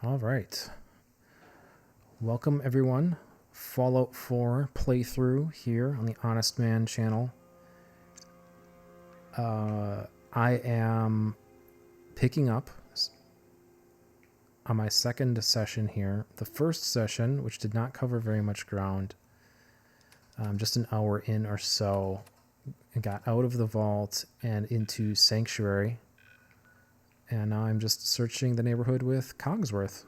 All right. Welcome, everyone. Fallout 4 playthrough here on the Honestman channel. I am picking up on my second session here. The first session, which did not cover very much ground, just an hour in or so, and got out of the vault and into Sanctuary. And now I'm just searching the neighborhood with Codsworth.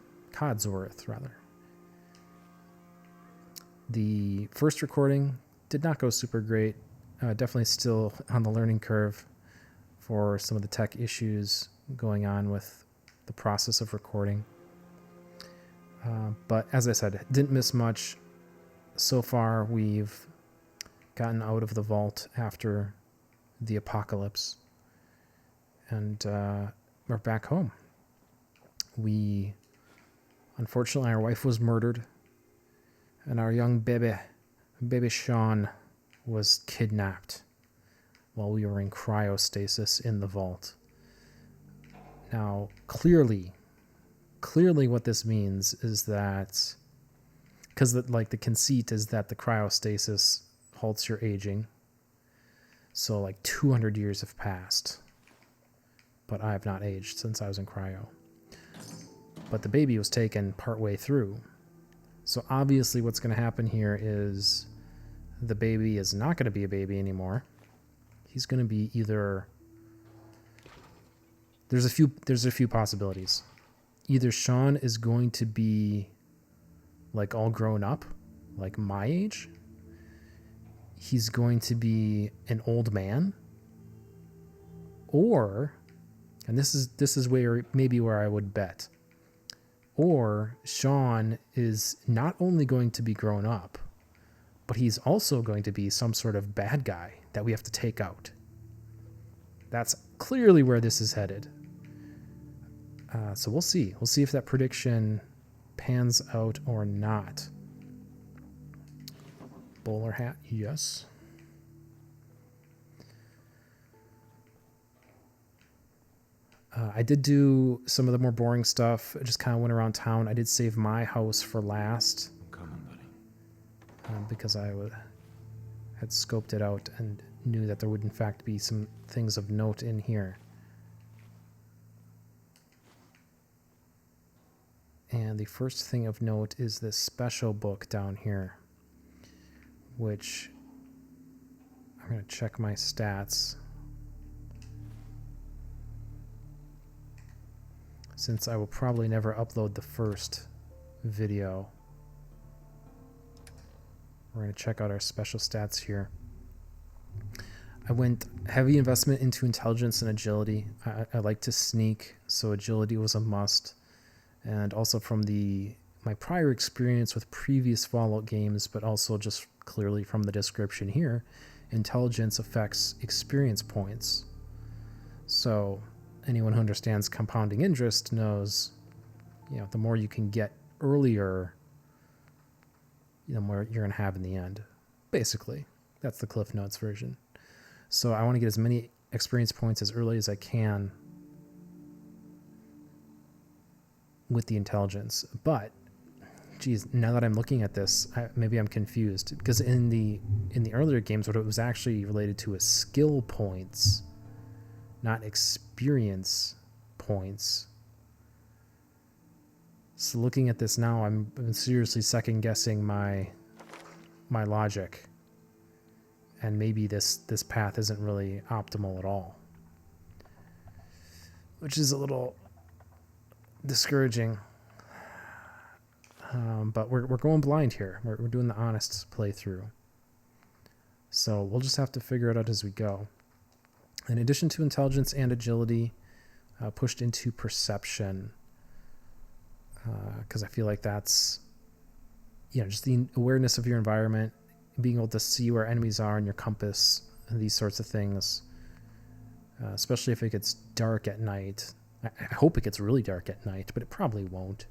The first recording did not go super great. Definitely still on the learning curve for some of the tech issues going on with the process of recording. But as I said, didn't miss much. So far, we've gotten out of the vault after the apocalypse. And we're back home. Unfortunately, our wife was murdered. And our young baby Sean, was kidnapped while we were in cryostasis in the vault. Now, clearly what this means is that, because the conceit is that the cryostasis halts your aging. So like 200 years have passed, but I have not aged since I was in cryo. But the baby was taken partway through. So obviously what's going to happen here is the baby is not going to be a baby anymore. He's going to be either... There's a few possibilities. Either Sean is going to be like all grown up, like my age. He's going to be an old man. Or, and this is where I would bet. Or Sean is not only going to be grown up, but he's also going to be some sort of bad guy that we have to take out. That's clearly where this is headed. So we'll see. We'll see if that prediction pans out or not. Bowler hat, yes. I did do some of the more boring stuff. I just kind of went around town. I did save my house for last. Come on, buddy. Because I had scoped it out and knew that there would in fact be some things of note in here. And the first thing of note is this special book down here, which I'm going to check my stats. Since I will probably never upload the first video, we're going to check out our special stats here. I went heavy investment into intelligence and agility. I like to sneak, so agility was a must. And also from my prior experience with previous Fallout games, but also just clearly from the description here, intelligence affects experience points. So anyone who understands compounding interest knows, the more you can get earlier, the more you're going to have in the end. Basically, that's the Cliff Notes version. So I want to get as many experience points as early as I can with the intelligence. But, geez, now that I'm looking at this, maybe I'm confused. Because in the earlier games, what it was actually related to is skill points, not experience points. So looking at this now, I'm seriously second guessing my logic, and maybe this path isn't really optimal at all, which is a little discouraging. But we're going blind here. We're doing the honest playthrough, so we'll just have to figure it out as we go. In addition to intelligence and agility, pushed into perception, because I feel like that's, just the awareness of your environment, being able to see where enemies are in your compass, and these sorts of things, especially if it gets dark at night. I hope it gets really dark at night, but it probably won't.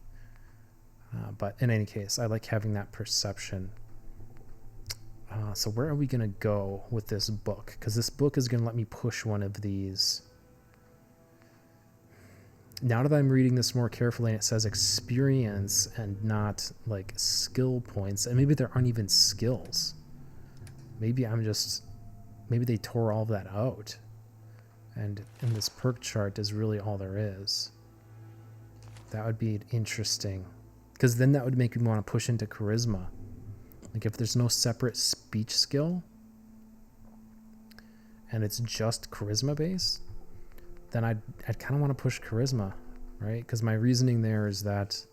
But in any case, I like having that perception. So where are we going to go with this book? Because this book is going to let me push one of these Now that I'm reading this more carefully and it says experience and not like skill points, and maybe there aren't even skills. Maybe maybe they tore all of that out. And in this perk chart is really all there is. That would be interesting. Because then that would make me want to push into charisma. Like if there's no separate speech skill and it's just charisma based, then I'd kind of want to push charisma, right? Because my reasoning there is that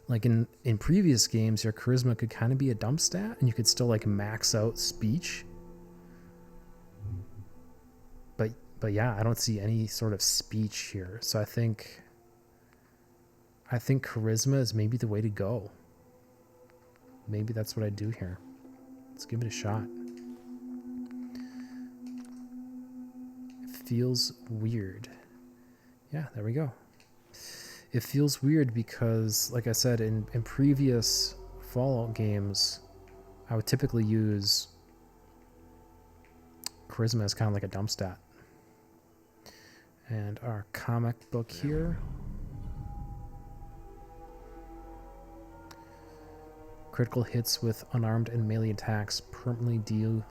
like in previous games, your charisma could kind of be a dump stat and you could still like max out speech. But yeah, I don't see any sort of speech here. So I think charisma is maybe the way to go. Maybe that's what I do here. Let's give it a shot. It feels weird. Yeah, there we go. It feels weird because, like I said, in previous Fallout games, I would typically use charisma as kind of like a dump stat. And our comic book here. Critical hits with unarmed and melee attacks permanently deal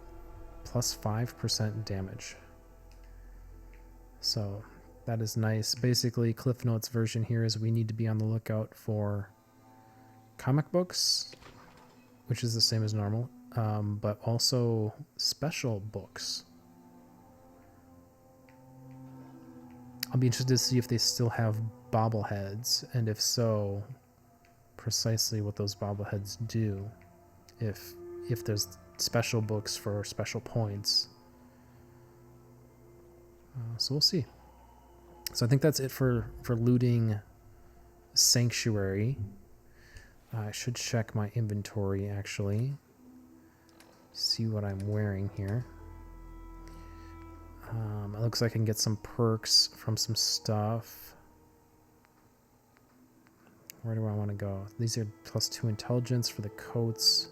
plus 5% damage. So that is nice. Basically, Cliff Notes version here is we need to be on the lookout for comic books, which is the same as normal, but also special books. I'll be interested to see if they still have bobbleheads, and if so, precisely what those bobbleheads do. If there's special books for special points. So we'll see. So I think that's it for looting Sanctuary. I should check my inventory actually. See what I'm wearing here. It looks like I can get some perks from some stuff. Where do I want to go? These are +2 intelligence for the coats.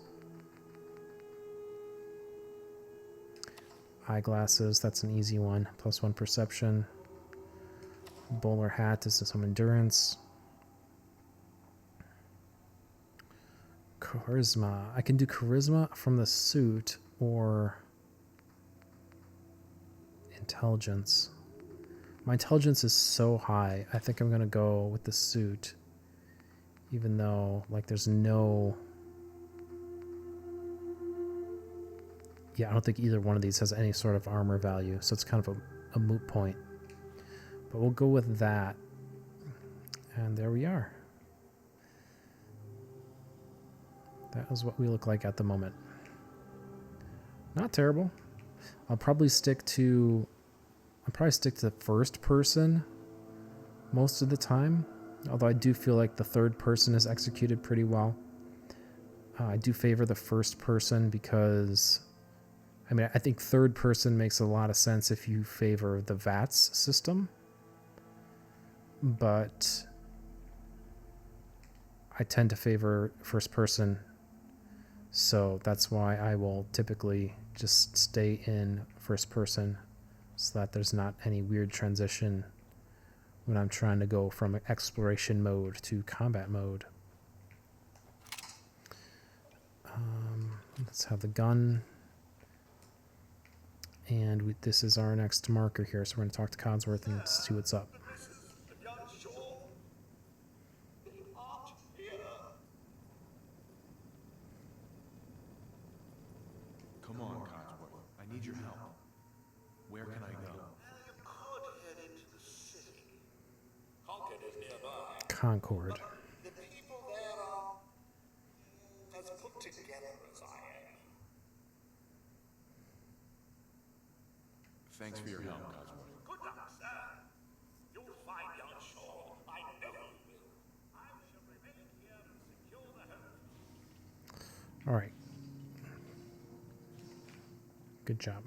Eyeglasses, that's an easy one. +1 perception. Bowler hat, this is some endurance. Charisma. I can do charisma from the suit or intelligence. My intelligence is so high. I think I'm going to go with the suit. Even though, like, there's no... Yeah, I don't think either one of these has any sort of armor value, so it's kind of a moot point. But we'll go with that. And there we are. That is what we look like at the moment. Not terrible. I'll probably stick to first person most of the time. Although I do feel like the third person is executed pretty well. I do favor the first person because, I mean, I think third person makes a lot of sense if you favor the VATS system. But I tend to favor first person. So that's why I will typically just stay in first person so that there's not any weird transition when I'm trying to go from exploration mode to combat mode. Let's have the gun. And this is our next marker here, so we're going to talk to Codsworth and see what's up. Come on, Codsworth. I need your help. Where can I go? You could head into the city. Concord is nearby. Concord. The people there are as put together as I am. Thanks for your help, Codsworth. Good luck, sir. You'll find your shore. I know you will. I shall remain here and secure the host. All right. Good job.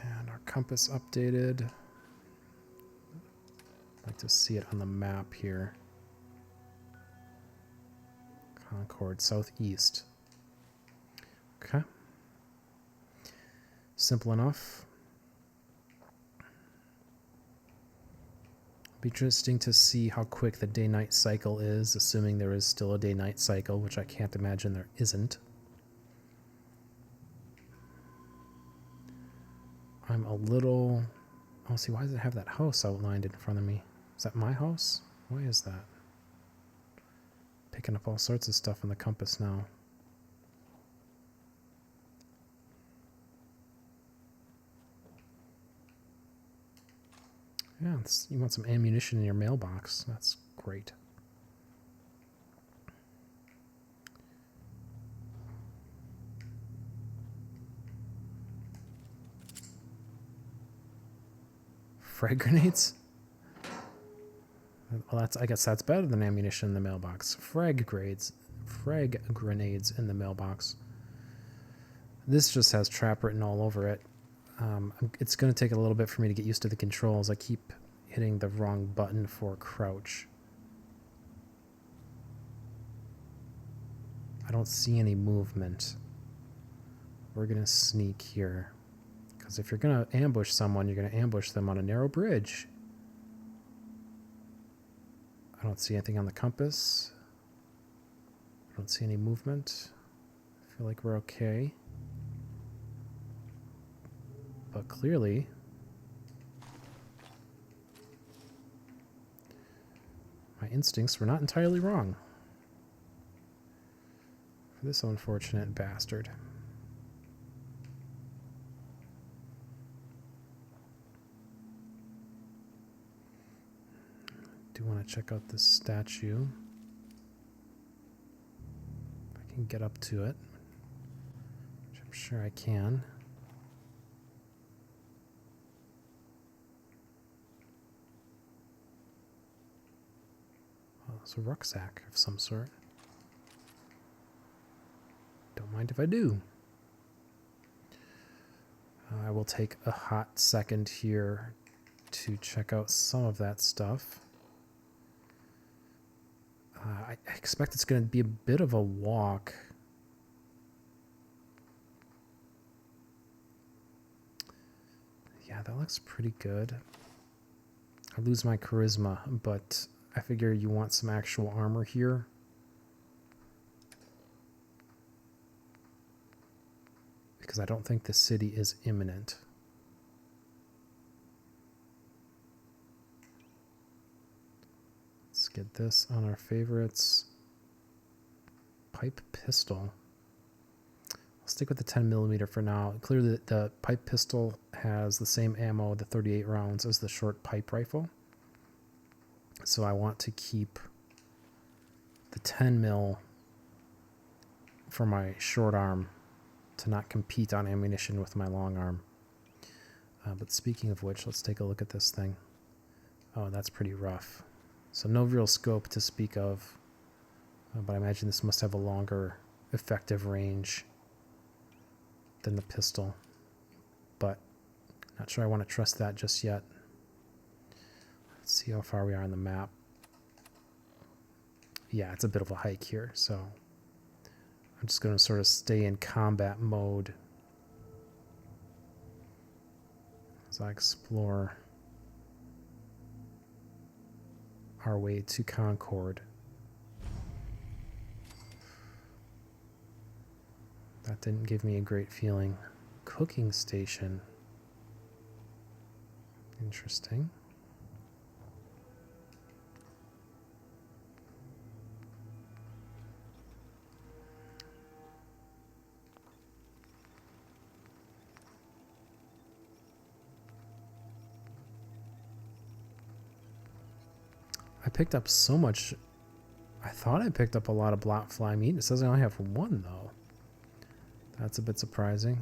And our compass updated. I'd like to see it on the map here. Concord, southeast. Okay. simple enough. Be interesting to see how quick the day-night cycle is, assuming there is still a day-night cycle, which I can't imagine there isn't. I'm a little... Oh, see, why does it have that house outlined in front of me? Is that my house? Why is that? Picking up all sorts of stuff on the compass now. Yeah, you want some ammunition in your mailbox. That's great. Frag grenades? Well, I guess that's better than ammunition in the mailbox. Frag grenades in the mailbox. This just has trap written all over it. It's going to take a little bit for me to get used to the controls. I keep hitting the wrong button for crouch. I don't see any movement. We're going to sneak here. Because if you're going to ambush someone, you're going to ambush them on a narrow bridge. I don't see anything on the compass. I don't see any movement. I feel like we're okay. But clearly, my instincts were not entirely wrong. For this unfortunate bastard. Do want to check out this statue. If I can get up to it, which I'm sure I can. Oh, it's a rucksack of some sort. Don't mind if I do. I will take a hot second here to check out some of that stuff. I expect it's going to be a bit of a walk. Yeah, that looks pretty good. I lose my charisma, but I figure you want some actual armor here. Because I don't think the city is imminent. Let's get this on our favorites. Pipe pistol. I'll stick with the 10mm for now. Clearly the pipe pistol has the same ammo, the 38 rounds, as the short pipe rifle. So I want to keep the 10mm for my short arm to not compete on ammunition with my long arm. But speaking of which, let's take a look at this thing. Oh, that's pretty rough. So no real scope to speak of, but I imagine this must have a longer effective range than the pistol. But not sure I want to trust that just yet. Let's see how far we are on the map. Yeah, it's a bit of a hike here, so I'm just going to sort of stay in combat mode as I explore our way to Concord. That didn't give me a great feeling. Cooking station. Interesting. I picked up so much. I thought I picked up a lot of black fly meat. It says I only have one, though. That's a bit surprising.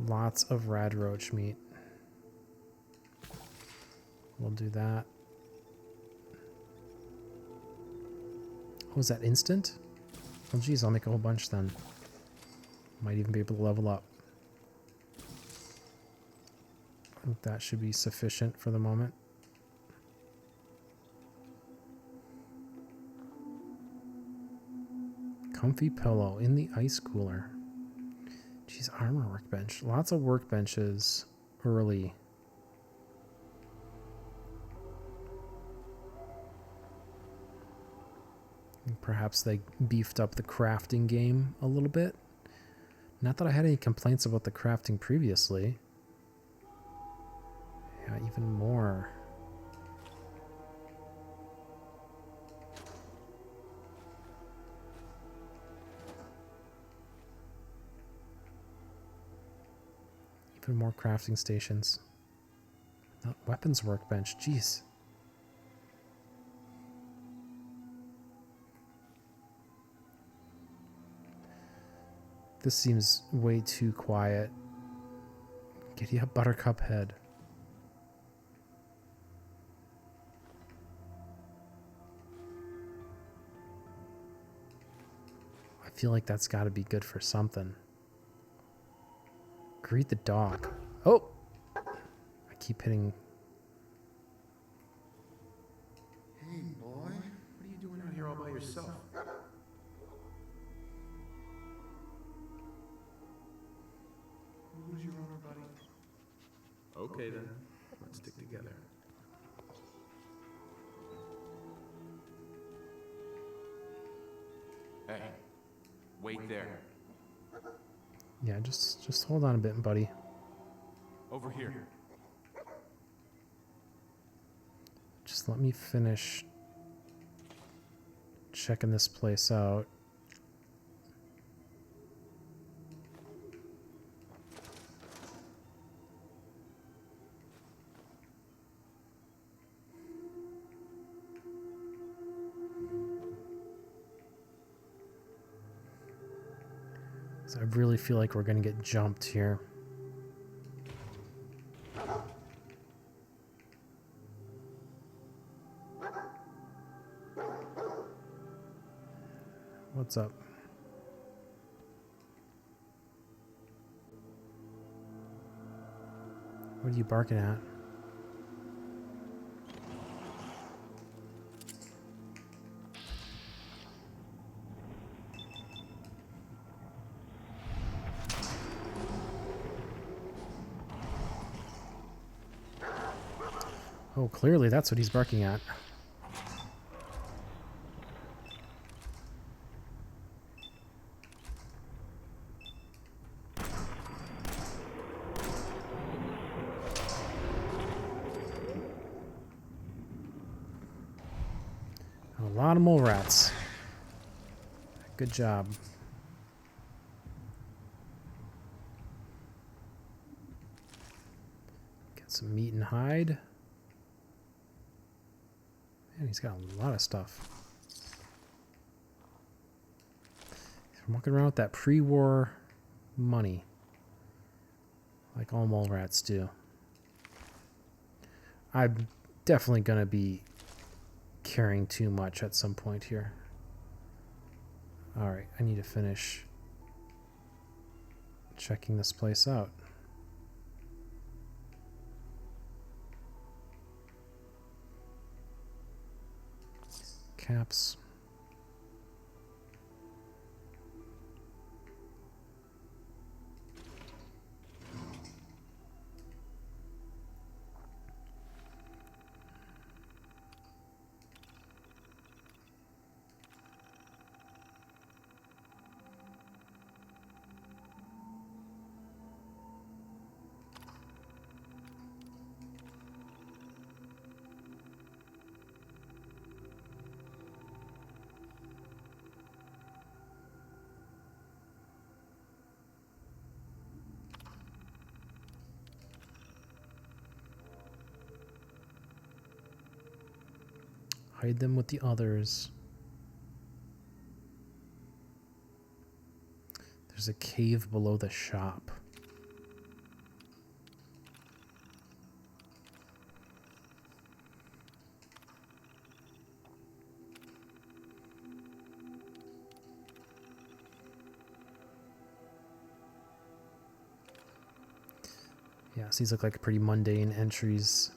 Lots of rad roach meat. We'll do that. Oh, is that instant? Oh, geez, I'll make a whole bunch then. Might even be able to level up. I think that should be sufficient for the moment. comfy pillow in the ice cooler. Geez, armor workbench. Lots of workbenches early. Perhaps they beefed up the crafting game a little bit. Not that I had any complaints about the crafting previously. Yeah, even more. Even more crafting stations. Not weapons workbench. Jeez. This seems way too quiet. Giddy up, Buttercup Head. I feel like that's got to be good for something. Greet the dog. Oh! I keep hitting... Hey, boy. What are you doing out here all by yourself? Who's your owner, buddy? Okay, then. Let's stick together. Hey, wait there. Yeah, just hold on a bit, buddy. Over here. Just let me finish checking this place out. So I really feel like we're going to get jumped here. What's up? What are you barking at? Oh, clearly that's what he's barking at. A lot of mole rats. Good job. Get some meat and hide. Man, he's got a lot of stuff. He's walking around with that pre-war money. Like all mole rats do. I'm definitely going to be carrying too much at some point here. Alright, I need to finish checking this place out. Caps. Hide them with the others. There's a cave below the shop. Yeah, these look like pretty mundane entries.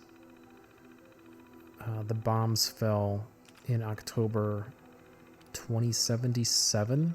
The bombs fell in October 2077,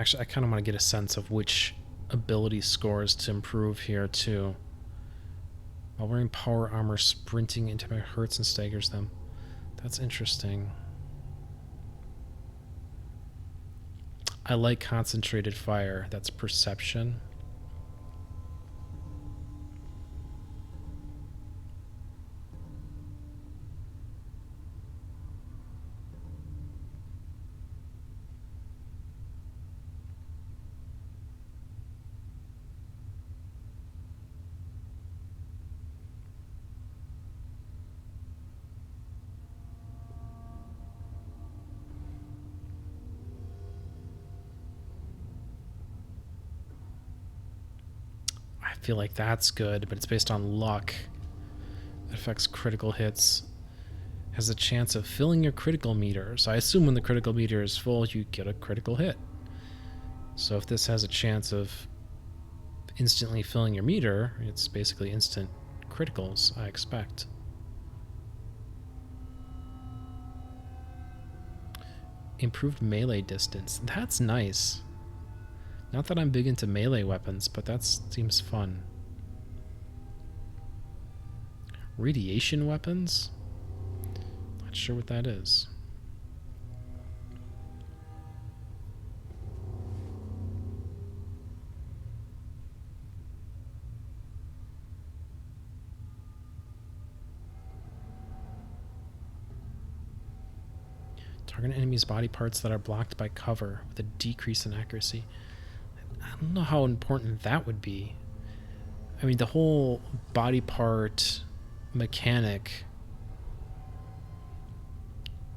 Actually, I kind of want to get a sense of which ability scores to improve here, too. While wearing power armor, sprinting into my hurts and staggers them. That's interesting. I like concentrated fire. That's perception. I feel like that's good, but it's based on luck. It affects critical hits. Has a chance of filling your critical meter. So I assume when the critical meter is full, you get a critical hit. So if this has a chance of instantly filling your meter, it's basically instant criticals, I expect. Improved melee distance. That's nice. Not that I'm big into melee weapons, but that seems fun. Radiation weapons? Not sure what that is. Target enemies' body parts that are blocked by cover with a decrease in accuracy. I don't know how important that would be. I mean, the whole body part mechanic,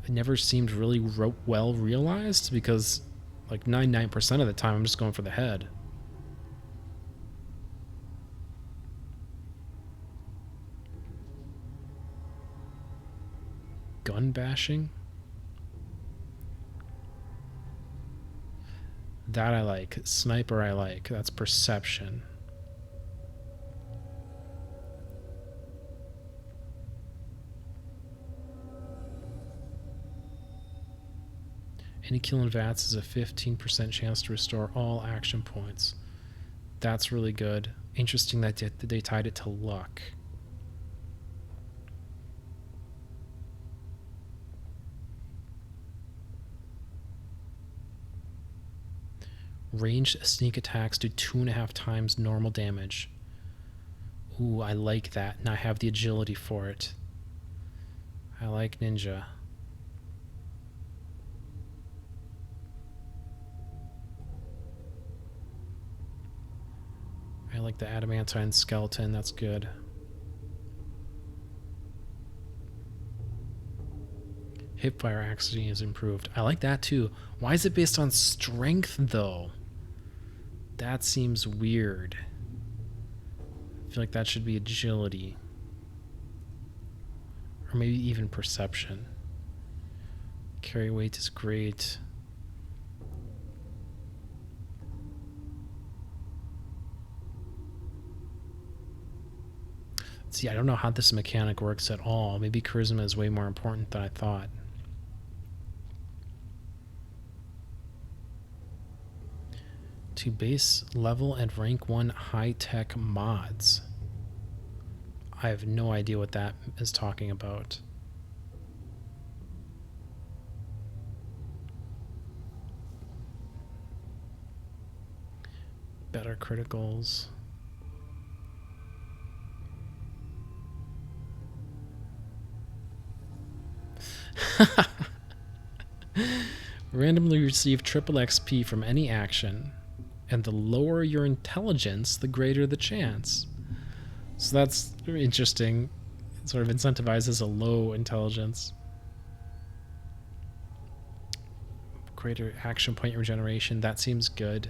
it never seemed really well realized, because like 99% of the time I'm just going for the head. Gun bashing? That I like. Sniper I like. That's perception. Any kill in VATS is a 15% chance to restore all action points. That's really good. Interesting that they tied it to luck. Ranged sneak attacks do 2.5 times normal damage. Ooh, I like that. And I have the agility for it. I like ninja. I like the adamantine skeleton. That's good. Hipfire accuracy is improved. I like that too. Why is it based on strength though? That seems weird. I feel like that should be agility. Or maybe even perception. Carry weight is great. See, I don't know how this mechanic works at all. Maybe charisma is way more important than I thought. To base level and rank 1 high-tech mods. I have no idea what that is talking about. Better criticals. Randomly receive triple XP from any action, and the lower your intelligence, the greater the chance. So that's interesting. It sort of incentivizes a low intelligence. Greater action point regeneration, that seems good.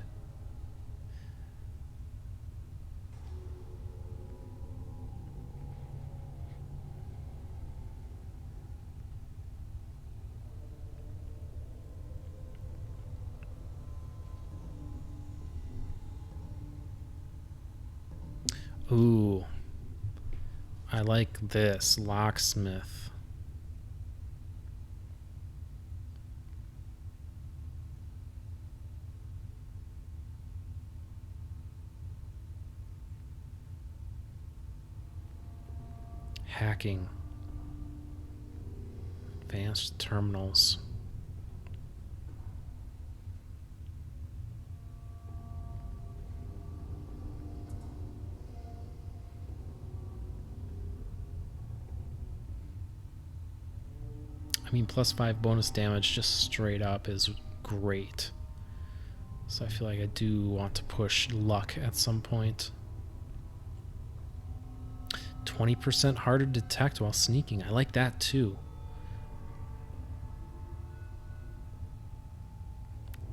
Ooh. I like this. Locksmith. Hacking. Advanced terminals. I mean, +5 bonus damage just straight up is great. So I feel like I do want to push luck at some point. 20% harder to detect while sneaking. I like that too.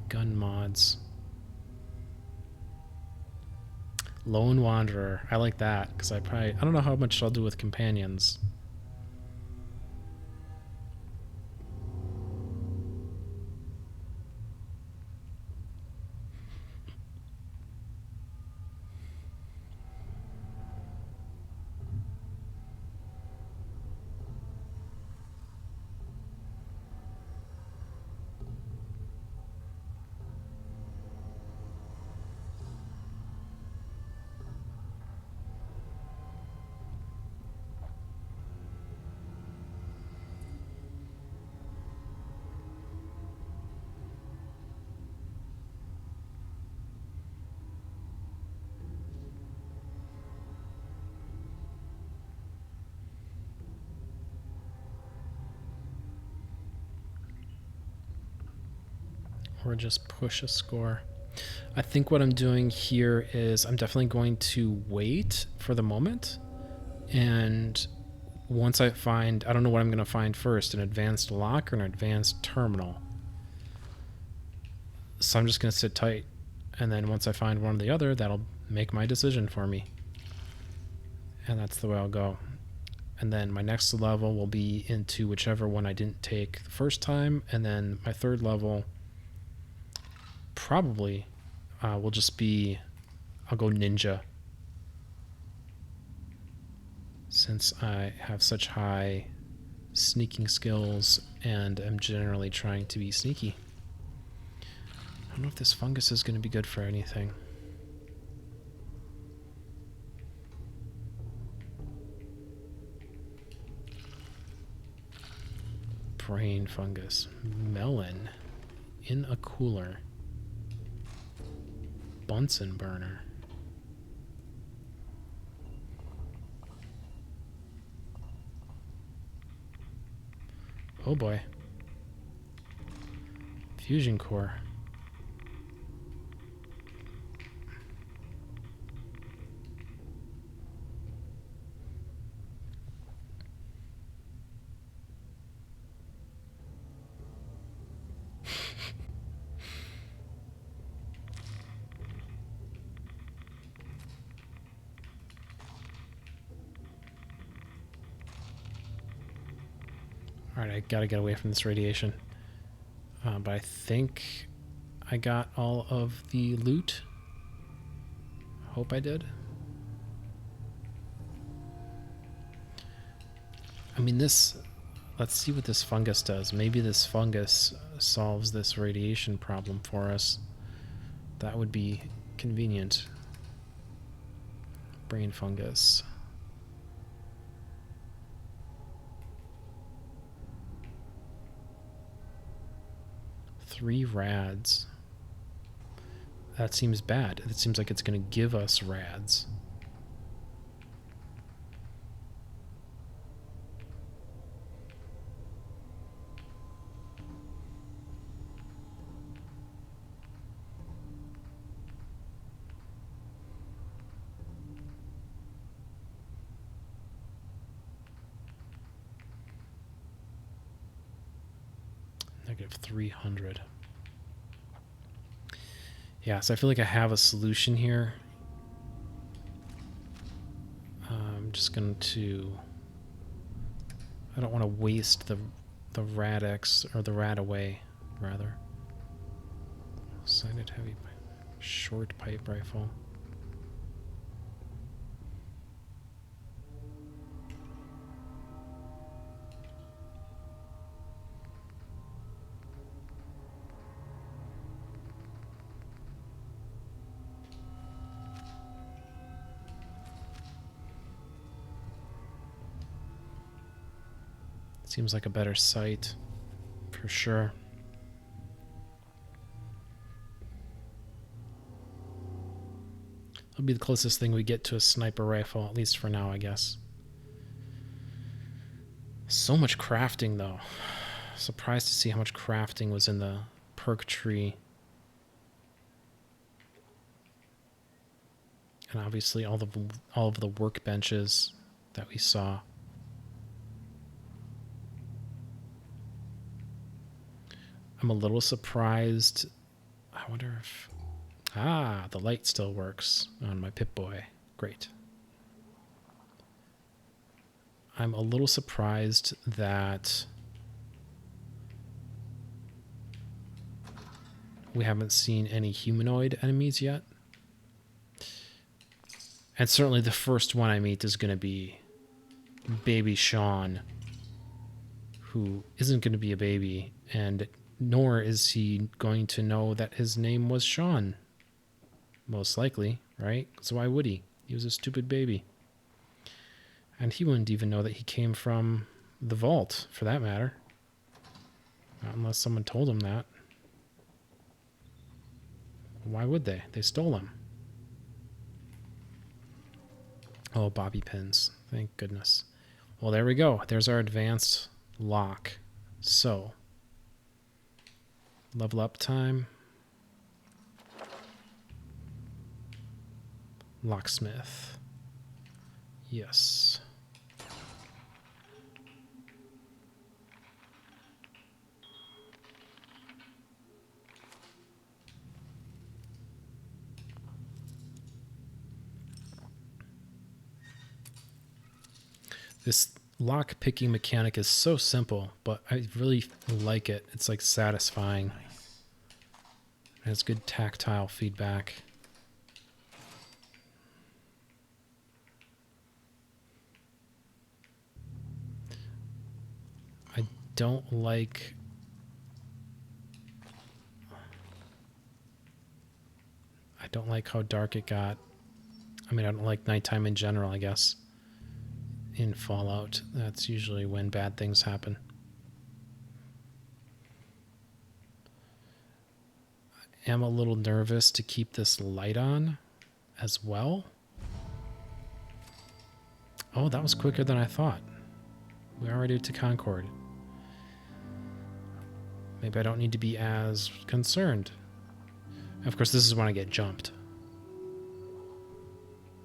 Gun mods. Lone Wanderer. I like that because I don't know how much I'll do with companions. Or just push a score. I think what I'm doing here is I'm definitely going to wait for the moment. And once I find, I don't know what I'm going to find first, an advanced lock or an advanced terminal. So I'm just going to sit tight. And then once I find one or the other, that'll make my decision for me. And that's the way I'll go. And then my next level will be into whichever one I didn't take the first time. And then my third level probably will just be, I'll go ninja. Since I have such high sneaking skills and am generally trying to be sneaky. I don't know if this fungus is going to be good for anything. Brain fungus. Melon in a cooler. Bunsen burner. Oh boy. Fusion core. Alright, I gotta get away from this radiation. But I think I got all of the loot. Hope I did. I mean, this... Let's see what this fungus does. Maybe this fungus solves this radiation problem for us. That would be convenient. Brain fungus. Three rads. That seems bad. It seems like it's going to give us rads. -300. Yeah, so I feel like I have a solution here. I'm just going to... I don't want to waste the Rad-X, or the Rad-Away, rather. Sighted heavy short pipe rifle. Seems like a better sight, for sure. It'll be the closest thing we get to a sniper rifle, at least for now, I guess. So much crafting, though. Surprised to see how much crafting was in the perk tree. And obviously all of the workbenches that we saw. I'm a little surprised. I wonder if... Ah, the light still works on my Pip-Boy. Great. I'm a little surprised that we haven't seen any humanoid enemies yet. And certainly the first one I meet is going to be baby Sean, who isn't going to be a baby, and nor is he going to know that his name was Sean. Most likely, right? So why would he? He was a stupid baby. And he wouldn't even know that he came from the vault, for that matter. Not unless someone told him that. Why would they? They stole him. Oh, bobby pins. Thank goodness. Well, there we go. There's our advanced lock. So, level up time. Locksmith. Yes. This lock picking mechanic is so simple, but I really like it. It's like satisfying. Nice. It has good tactile feedback. I don't like... I don't like how dark it got. I mean, I don't like nighttime in general, I guess. In Fallout, that's usually when bad things happen. I am a little nervous to keep this light on as well. Oh, that was quicker than I thought. We're already to Concord. Maybe I don't need to be as concerned. Of course, this is when I get jumped.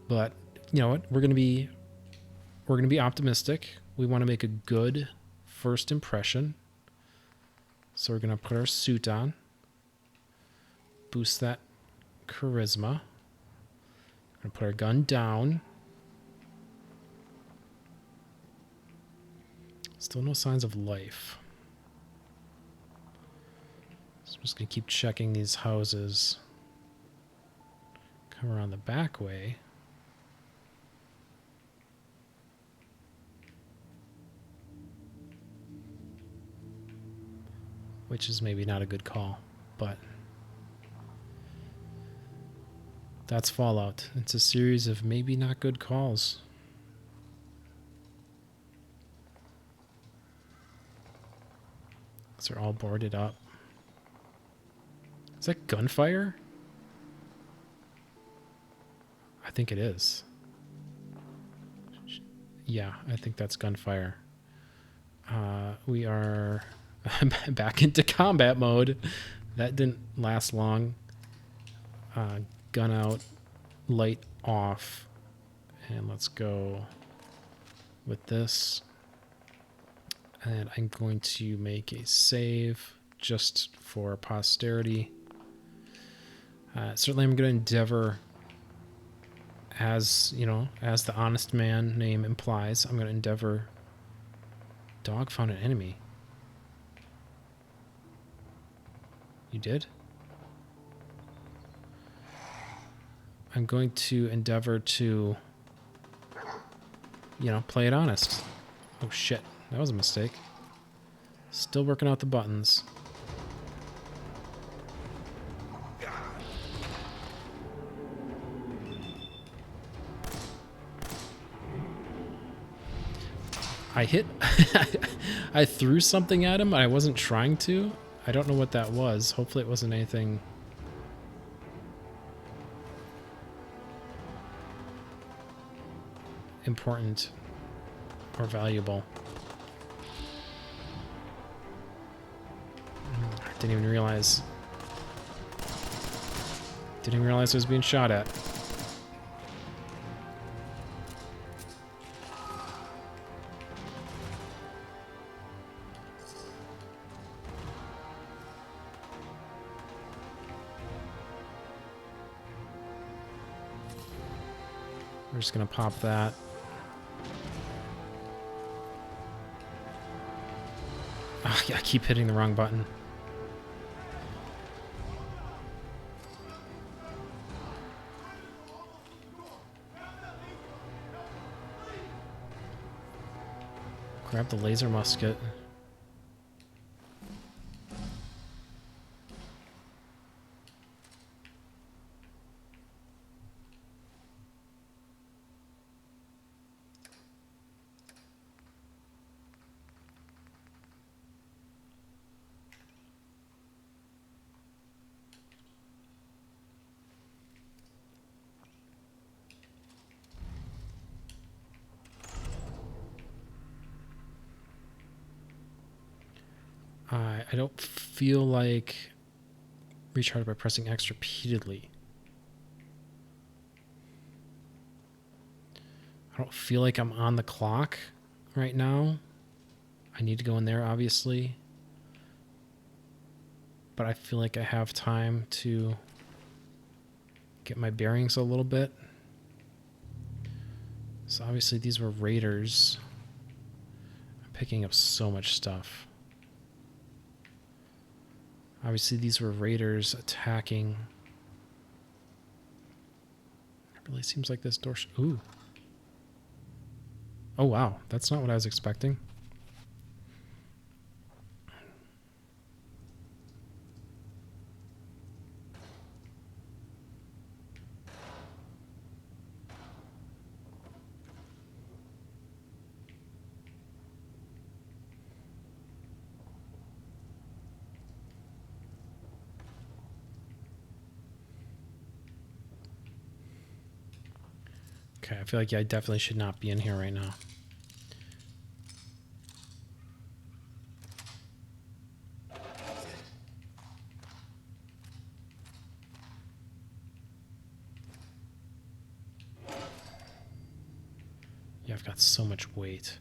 But, you know what? We're going to be optimistic. We want to make a good first impression. So we're going to put our suit on. Boost that charisma. We're going to put our gun down. Still no signs of life. So I'm just going to keep checking these houses. Come around the back way. Which is maybe not a good call, but that's Fallout. It's a series of maybe not good calls. So they're all boarded up. Is that gunfire? I think it is. Yeah, I think that's gunfire. We are back into combat mode. That didn't last long. Gun out, light off, and let's go with this. And I'm going to make a save just for posterity. Certainly I'm going to endeavor, as you know, as the Honest Man name implies, I'm going to endeavor. Dog found an enemy. You did? I'm going to endeavor to, you know, play it honest. Oh shit, that was a mistake. Still working out the buttons. I hit... I threw something at him. I wasn't trying to. I don't know what that was. Hopefully it wasn't anything... important or valuable. I didn't even realize. Didn't even realize I was being shot at. We're just gonna pop that. Oh, yeah, I keep hitting the wrong button. Grab the laser musket. I don't feel like recharge by pressing X repeatedly. I don't feel like I'm on the clock right now. I need to go in there, obviously. But I feel like I have time to get my bearings a little bit. So obviously these were raiders. I'm picking up so much stuff. Obviously these were raiders attacking. It really seems like this door... Ooh. Oh wow, that's not what I was expecting. Okay, I feel like I definitely should not be in here right now. Yeah, I've got so much weight.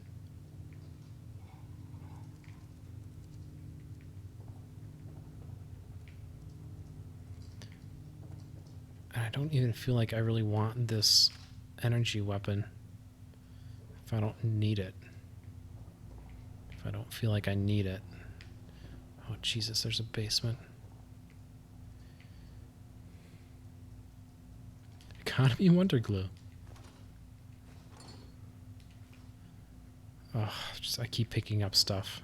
And I don't even feel like I really want this energy weapon if I don't need it. If I don't feel like I need it. Oh, Jesus, there's a basement. Economy Wonder Glue. Oh, I keep picking up stuff.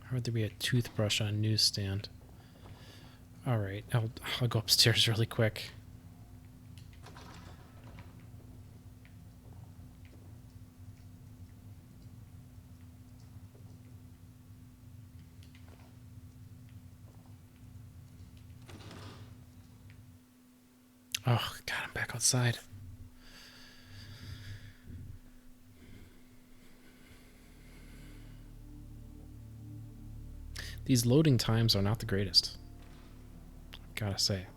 How would there be a toothbrush on newsstand? Alright, I'll go upstairs really quick. Oh, God, I'm back outside. These loading times are not the greatest. Gotta say.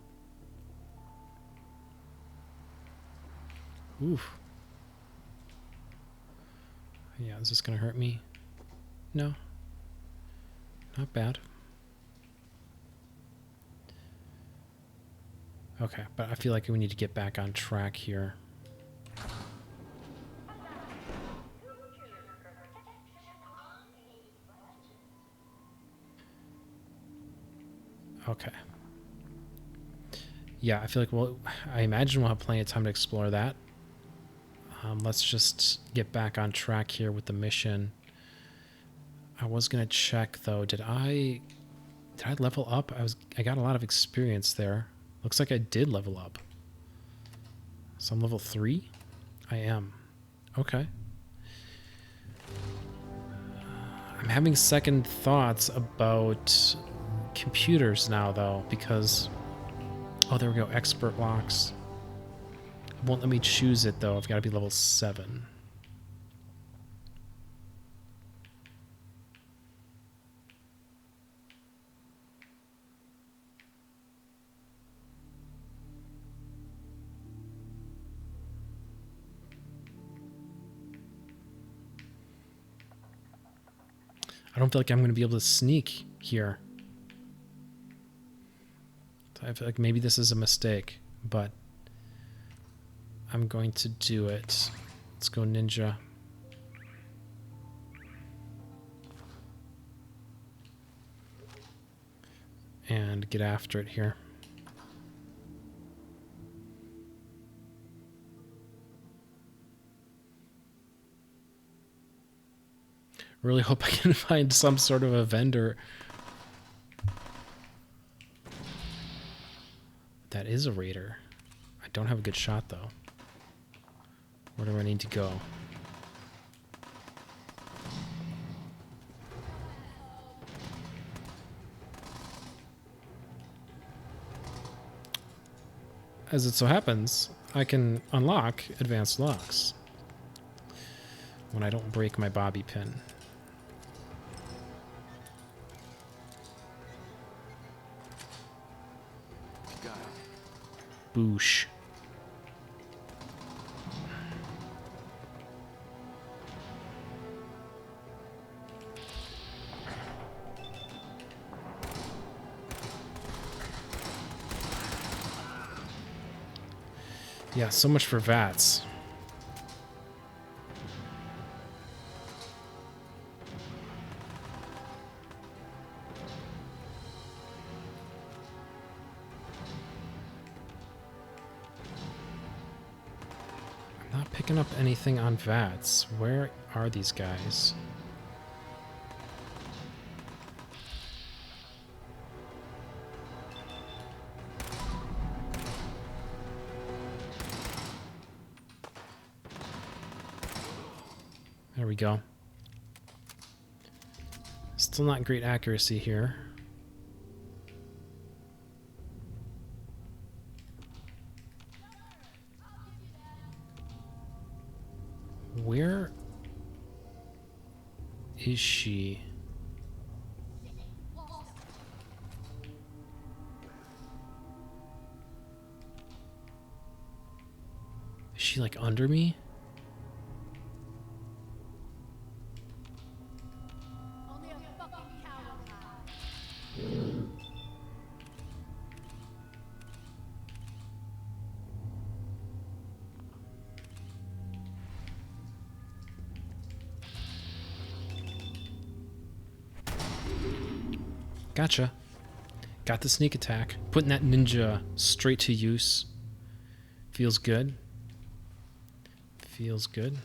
Oof. Yeah, is this gonna hurt me? No. Not bad. Okay, but I feel like we need to get back on track here. Okay. Yeah, I feel like I imagine we'll have plenty of time to explore that. Let's just get back on track here with the mission. I was gonna check though. Did I level up? I got a lot of experience there. Looks like I did level up. So I'm level 3? I am. Okay. I'm having second thoughts about computers now though, because oh, there we go, expert locks. It won't let me choose it though. I've got to be level 7. I don't feel like I'm going to be able to sneak here. I feel like maybe this is a mistake, but I'm going to do it. Let's go ninja. And get after it here. Really hope I can find some sort of a vendor. That is a raider. I don't have a good shot though. Where do I need to go? As it so happens, I can unlock advanced locks when I don't break my bobby pin. Boosh. Yeah, so much for VATS. I'm not picking up anything on VATS. Where are these guys? There we go. Still not great accuracy here. Where is she? Is she like under me? Only a fucking coward. Gotcha. Got the sneak attack. Putting that ninja straight to use. Feels good. Feels good.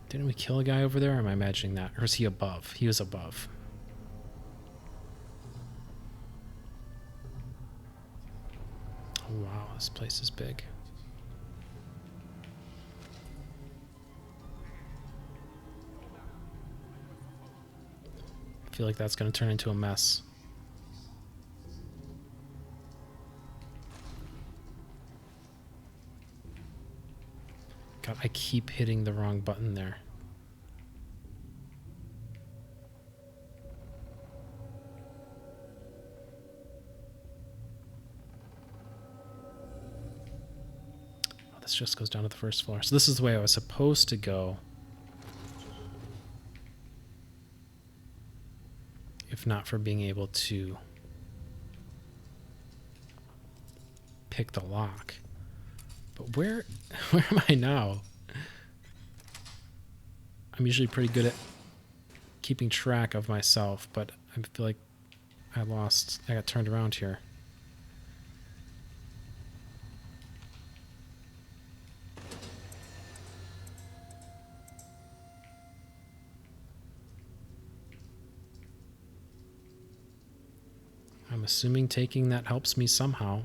Didn't we kill a guy over there? Or am I imagining that? Or is he above? He was above. Oh, wow, this place is big. I feel like that's going to turn into a mess. God, I keep hitting the wrong button there. Oh, this just goes down to the first floor. So this is the way I was supposed to go. If not for being able to pick the lock. But where am I now? I'm usually pretty good at keeping track of myself, but I feel like I got turned around here. I'm assuming taking that helps me somehow.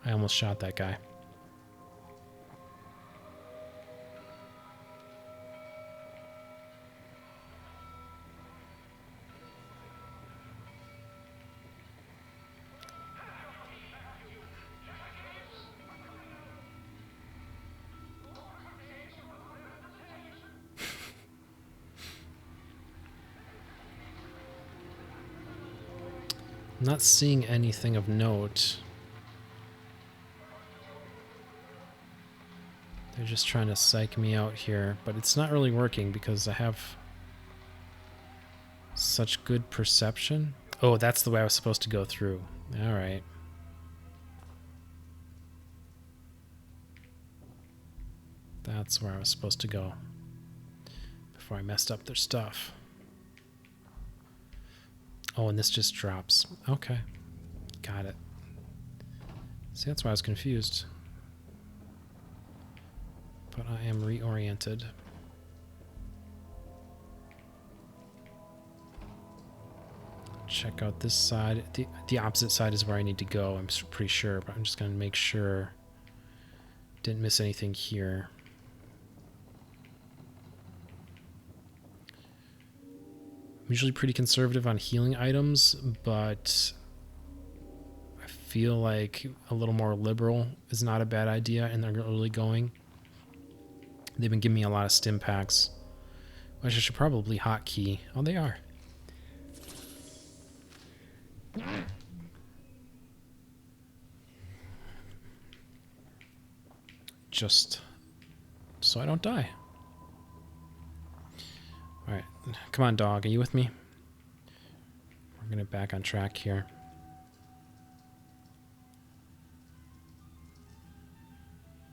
I almost shot that guy. I'm not seeing anything of note. They're just trying to psych me out here, but it's not really working because I have such good perception. Oh, that's the way I was supposed to go through. All right. That's where I was supposed to go before I messed up their stuff. Oh, and this just drops. Okay. Got it. See, that's why I was confused. But I am reoriented. Check out this side. The opposite side is where I need to go, I'm pretty sure, but I'm just going to make sure. Didn't miss anything here. I'm usually pretty conservative on healing items, but I feel like a little more liberal is not a bad idea, and they're really going. They've been giving me a lot of stim packs, which I should probably hotkey. Oh, they are. Just so I don't die. Alright, come on, dog. Are you with me? We're going to back on track here.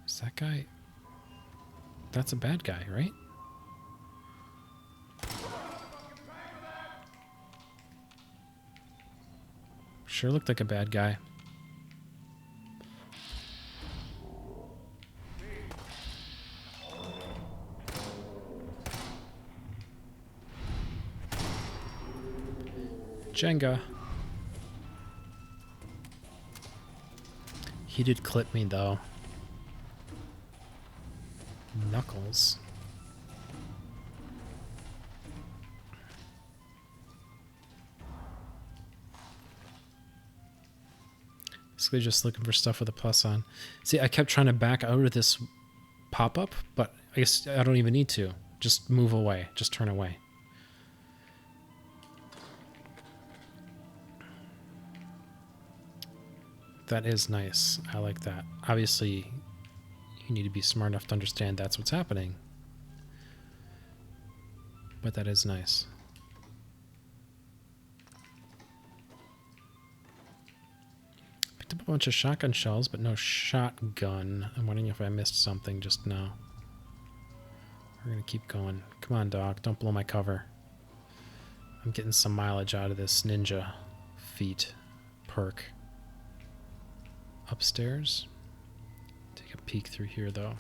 Is that guy? That's a bad guy, right? Sure looked like a bad guy. Jenga. He did clip me though. Knuckles. Basically just looking for stuff with a plus on. See, I kept trying to back out of this pop-up, but I guess I don't even need to. Just move away. Just turn away. That is nice. I like that. Obviously, you need to be smart enough to understand that's what's happening. But that is nice. Picked up a bunch of shotgun shells, but no shotgun. I'm wondering if I missed something just now. We're going to keep going. Come on, dog. Don't blow my cover. I'm getting some mileage out of this ninja feat perk. Upstairs. Take a peek through here, though.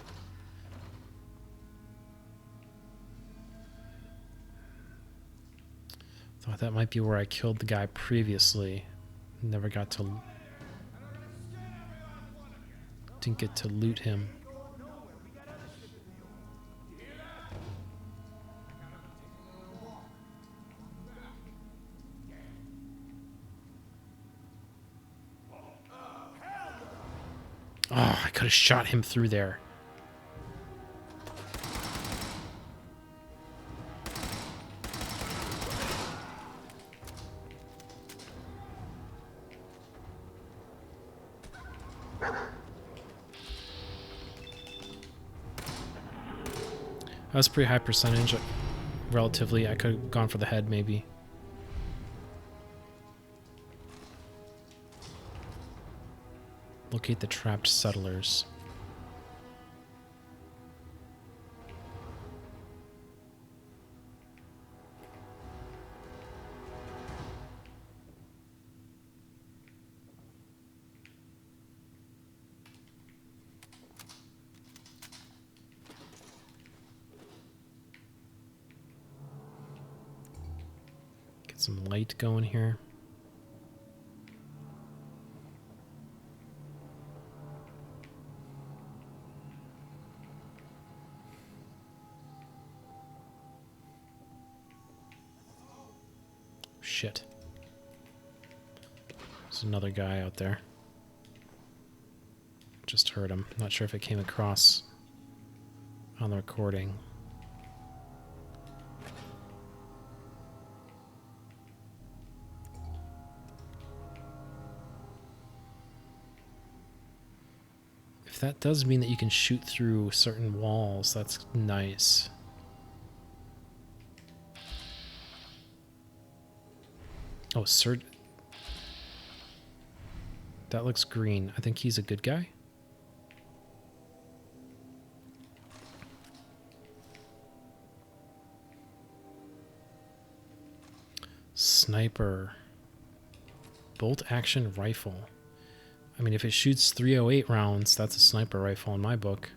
Thought that might be where I killed the guy previously. Never got to... Didn't get to loot him. Oh, I could have shot him through there. That was a pretty high percentage, relatively. I could have gone for the head, maybe. Locate the trapped settlers. Get some light going here. Shit. There's another guy out there. Just heard him. Not sure if it came across on the recording. If that does mean that you can shoot through certain walls, that's nice. Oh, Sir. That looks green. I think he's a good guy. Sniper. Bolt action rifle. I mean, if it shoots 308 rounds, that's a sniper rifle in my book.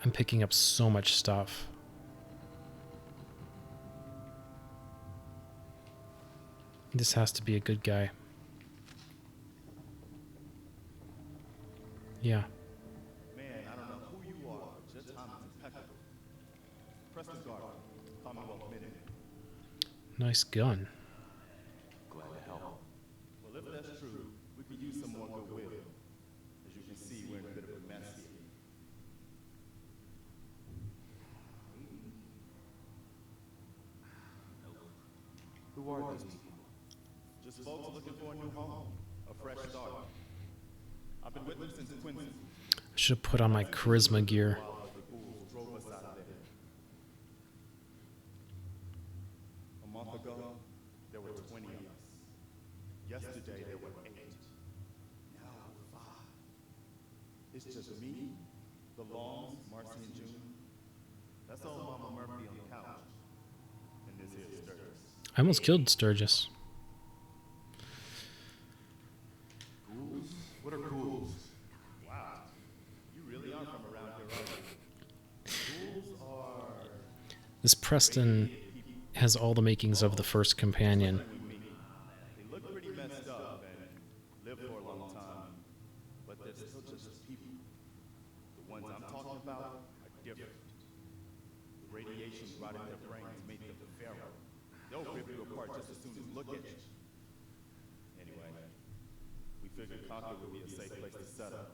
I'm picking up so much stuff. This has to be a good guy. Yeah. Man, I don't know who you are, but your time is impeccable. Preston Garden, Commonwealth Minute. Nice gun. Glad to help. Well, if that's true, we could use some more goodwill. As you can see, we're in a bit of a mess here. Who are these people? Just folks looking for a new home, a fresh start. I've been with them since Quincy. I should have put on my charisma gear. While the Bulls drove us out of there. A month ago, there were 20 of us. Yesterday, there were 8. Now, 5. It's just me, the Longs, Marcy and June. That's old Mama Murphy on the couch. And this here Sturgis. I almost killed Sturgis. Ghouls? What are ghouls? Wow. You really are from around here, aren't you? Ghouls are... This Preston has all the makings of the first companion. They look pretty messed up and live for a long time, but they're still just people. The ones I'm talking about are different. The radiation rotted their brains made them feral. They'll rip you apart just as soon as look at you. Anyway, we figured Concord would be a safe place to settle.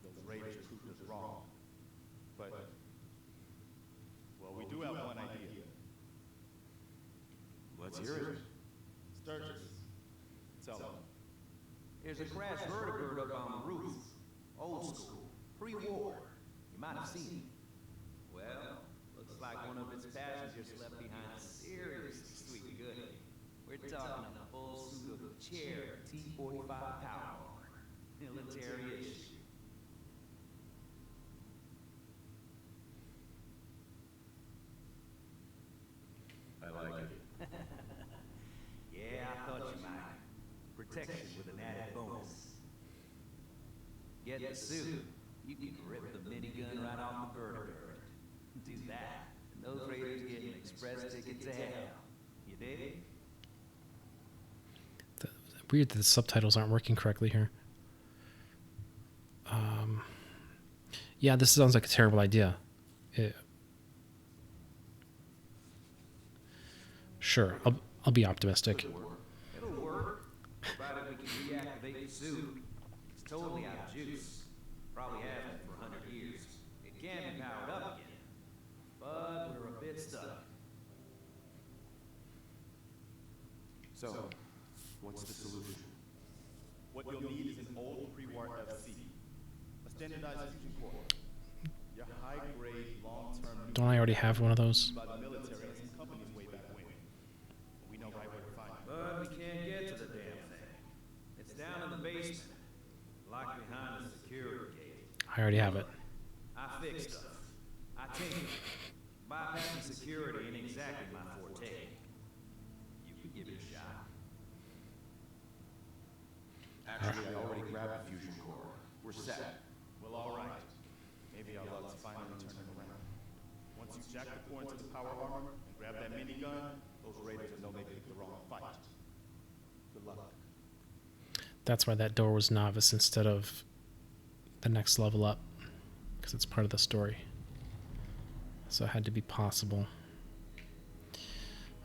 Those raiders proved us wrong. But, well, we do have one idea. Let's hear it. Sturgis, tell them. There's a crash vertibird up on the roof. Old school. Pre-war. You might have seen it. Well, looks like one of its passengers left behind a seriously sweet goodie. We're talking a full suit of chair T-45 power armor. Military issue. I like it. Yeah, I thought you might. Protection with an added bonus. Get the suit. You can rip the minigun right off the vertibird. Do that, and those raiders get an express ticket to hell. You dig? Weird that the subtitles aren't working correctly here. Yeah, this sounds like a terrible idea. Sure, I'll be optimistic. It'll work, provided we can reactivate the suit. It's totally out of juice. Probably hasn't for 100 years. It can be powered up again, but we're a bit stuck. So, what's the solution? What you'll need is an old pre-war FC, a standardized fusion core. Your high-grade, long-term... Don't I already have one of those? ...by the military and some companies way back when. We know right where to find it. But we can't get to the damn basement, locked behind a security gate. I already have it. I fix stuff. I tinker. Bypassing security ain't exactly my forte. You could give it a shot. Actually, I already grabbed the fusion core. We're set. Well, all right. Maybe our luck's finally turning around. Once you jack the core into the power armor and grab that minigun, those raiders will know they picked the wrong fight. Good luck. That's why that door was novice instead of the next level up, because it's part of the story. So it had to be possible.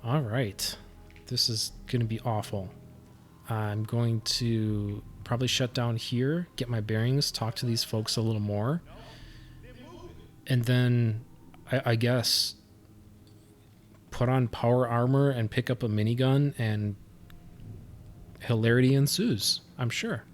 All right. This is going to be awful. I'm going to probably shut down here, get my bearings, talk to these folks a little more, and then I guess put on power armor and pick up a minigun, and hilarity ensues, I'm sure.